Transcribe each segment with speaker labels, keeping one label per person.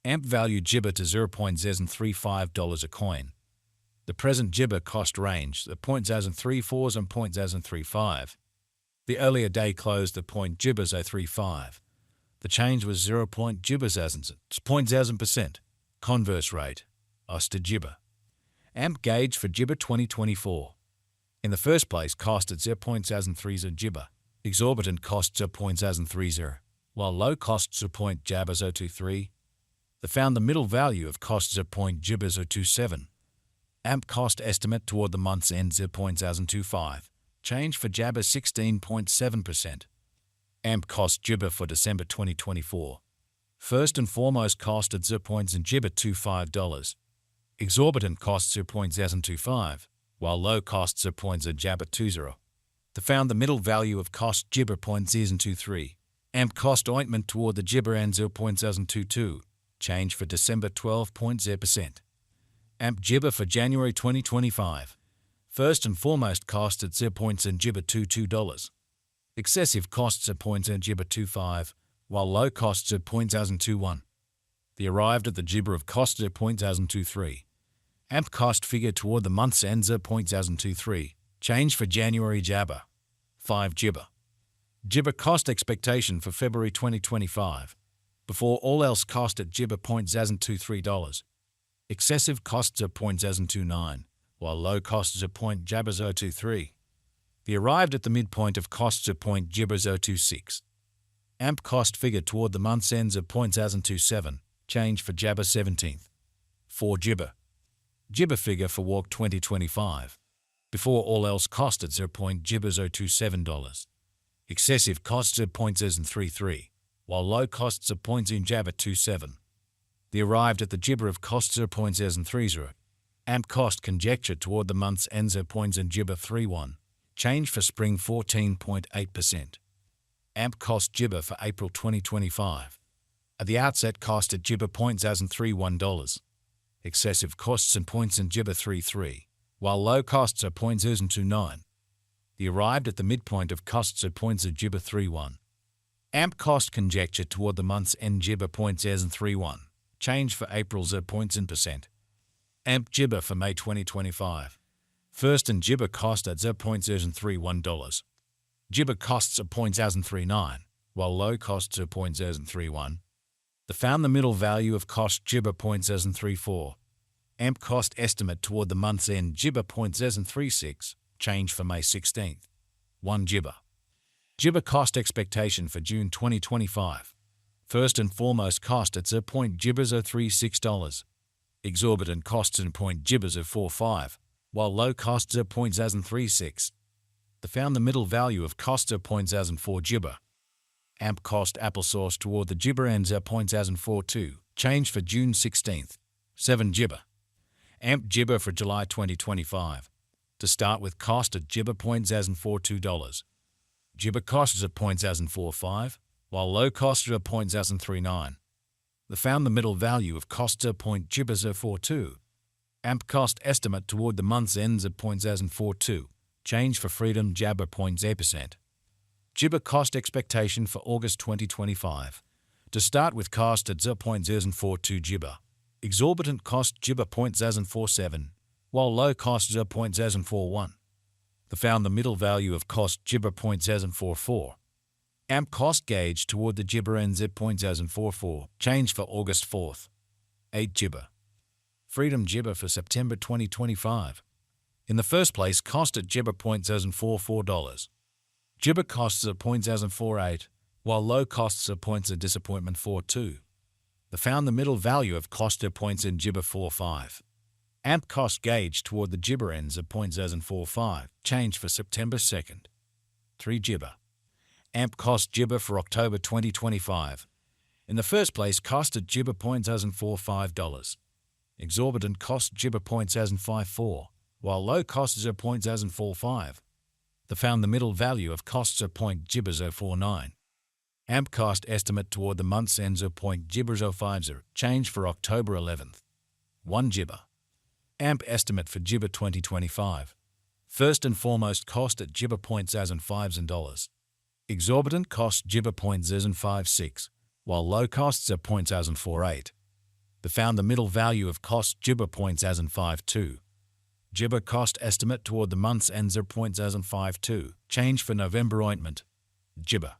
Speaker 1: AMP value Jibber to $0.035 a coin. The present Jibber cost range the .034 and .035. The earlier day closed at .035. The change was 0.0%. Converse rate, US to Jibber. AMP gauge for Jibber 2024. In the first place, cost at 0.030 Jibber. Exorbitant costs are .030, while low costs are .023. They found the middle value of costs at .027. AMP cost estimate toward the month's end 0.025. Change for Jabber 16.7%. AMP cost Jibber for December 2024. First and foremost cost at $0.025. Exorbitant costs are .025, while low costs are .020. They found the middle value of cost Jibber .023. AMP cost ointment toward the Jibber and 0.022. Change for December 12.0%. AMP Jibber for January 2025. First and foremost cost at $0.022. Excessive costs at $0.025, while low costs at $0.021. They arrived at the Jibber of cost at $0.023. AMP cost figure toward the month's end $0.023. Change for January Jabber. 5 Jibber. Jibber cost expectation for February 2025. Before all else cost at Jibber $0.023. Excessive costs are $0.029, while low costs are $0.023. They arrived at the midpoint of costs at $0.026. AMP cost figure toward the month's ends of $0.027. Change for Jabber 17th. 4 Jibber. Jibber figure for Walk 2025. Before all else cost at $0.027. Excessive costs are $0.033, while low costs are $0.027. They arrived at the Jibber of costs are $0.030. AMP cost conjecture toward the month's ends of $0.031. Change for spring 14.8%. AMP cost Jibber for April 2025. At the outset cost at Jibber $0.031. Excessive costs and points in Jibber 33, while low costs are $0.029. They arrived at the midpoint of costs at Jibber 31. AMP cost conjecture toward the month's end Jibber $0.031. Change for April's at %. AMP Jibber for May 2025. First and Jibber cost at $0.031. Jibber costs are $0.039, while low costs are $0.031. They found the middle value of cost Jibber $0.034. AMP cost estimate toward the month's end Jibber $0.036. Change for May 16th. 1 Jibber. Jibber cost expectation for June 2025. First and foremost cost at $0.036. Exorbitant costs and $0.045, while low costs are $0.036. They found the middle value of cost at $0.004 Jibber. AMP cost applesauce toward the Jibber ends at $0.042. Change for June 16th. 7 Jibber. AMP Jibber for July 2025. To start with cost at Jibber $0.042. Jibber costs at $0.045, while low costs are $0.039. They found the middle value of costs at $0.042. AMP cost estimate toward the month's ends at $0.042. Change for Freedom Jabber 0.0%. Jibber cost expectation for August 2025. To start with cost at $0.042 Jibber. Exorbitant cost Jibber $0.047, while low costs are $0.041. They found the middle value of cost Jibber $0.044. AMP cost gauge toward the Jibber ends at $0.044. Change for August 4th. 8 Jibber. Freedom Jibber for September 2025. In the first place, cost at Jibber $0.044. Jibber costs are $0.048, while low costs are $0.042. They found the middle value of cost at points in Jibber 45. AMP cost gauge toward the Jibber ends at $0.045. Change for September 2nd. 3 Jibber. AMP cost Jibber for October 2025. In the first place, cost at Jibber $0.045. Exorbitant cost Jibber $0.054, while low costs are $0.045. They found the middle value of costs at $0.049. AMP cost estimate toward the month's ends of $0.050. Change for October 11th. 1 Jibber. AMP estimate for Jibber 2025. First and foremost cost at Jibber $0.005. Exorbitant cost Jibber $0.056, while low costs are $0.048. The found the middle value of cost Jibber 0.052. Jibber cost estimate toward the month's end 0.052. Change for November ointment. Jibber.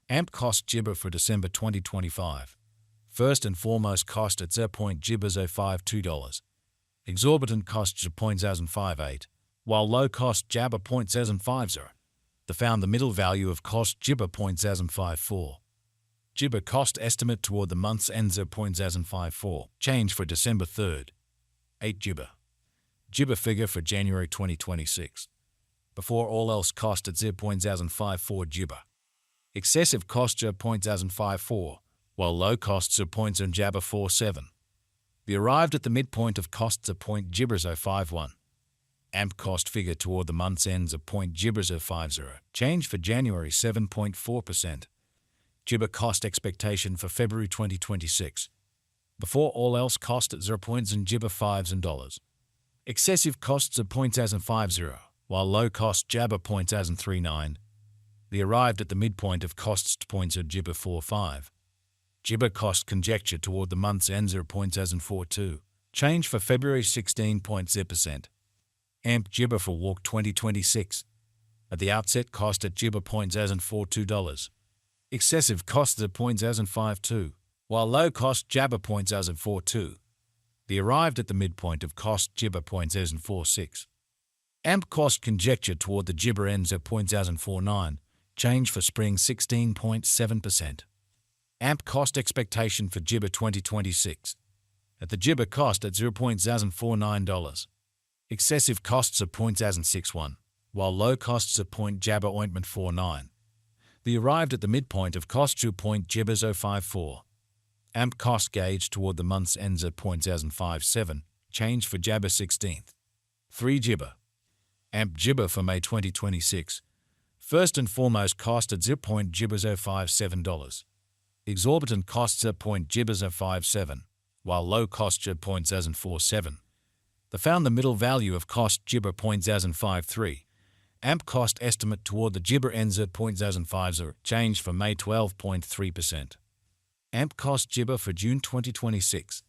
Speaker 1: AMP cost Jibber for December 2025. First and foremost cost at $0.052. Exorbitant cost $0.058, while low cost Jabber 0.050. The found the middle value of cost Jibber 0.054. Jibber cost estimate toward the month's end 0.054. Change for December 3rd. 8 Jibber. Jibber figure for January 2026. Before all else cost at 0.054 Jibber. Excessive cost 0.054, while low costs 0.0 Jabber 47. The arrived at the midpoint of costs of Jibber 051. AMP cost figure toward the month's ends of Jibber 050. Change for January 7.4%. Jibber cost expectation for February 2026. Before all else cost at 0.0 Jibber 5s and dollars. Excessive costs of 0.050, while low cost Jabber 0.039. The arrived at the midpoint of costs 0.0 Jibber 45. Jibber cost conjecture toward the month's end 0.042. Change for February 16%. AMP Jibber for Walk 2026. At the outset cost at Jibber $0.042. Excessive costs at $0.052, while low cost Jabber $0.042. The arrived at the midpoint of cost Jibber $0.046. AMP cost conjecture toward the Jibber ends at $0.049. Change for spring 16.7%. AMP cost expectation for Jibber 2026. At the Jibber cost at $0.049. Excessive costs of $0.061, while low costs of Jabber ointment 49. The arrived at the midpoint of cost Jibber 054. AMP cost gauge toward the month's ends at $0.057. Change for Jabber 16th. 3 Jibber. AMP Jibber for May 2026. First and foremost cost at Jibber 057. Exorbitant costs at Jibber 057, while low cost $0.047. The found the middle value of cost Jibber 0.053. AMP cost estimate toward the Jibber ends at 0.050. Change for May 12.3%. AMP cost Jibber for June 2026.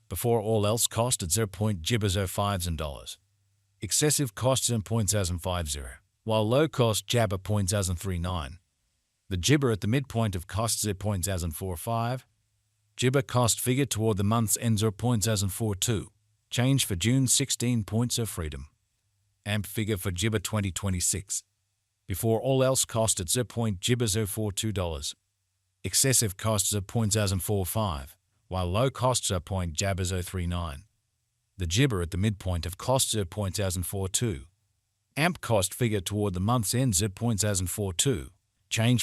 Speaker 1: Before all else cost at Jibber 05s and dollars. Excessive costs at 0.050, while low cost Jabber 0.039. The Jibber at the midpoint of costs at 0.045. Jibber cost figure toward the month's ends 0.042. Change for June 16 points of freedom. AMP figure for Jibber 2026. Before all else cost at Jibber 042. Excessive costs at 0.045, while low costs are Jabber 039. The Jibber at the midpoint of costs at 0.042. AMP cost figure toward the month's ends at 0.042. Change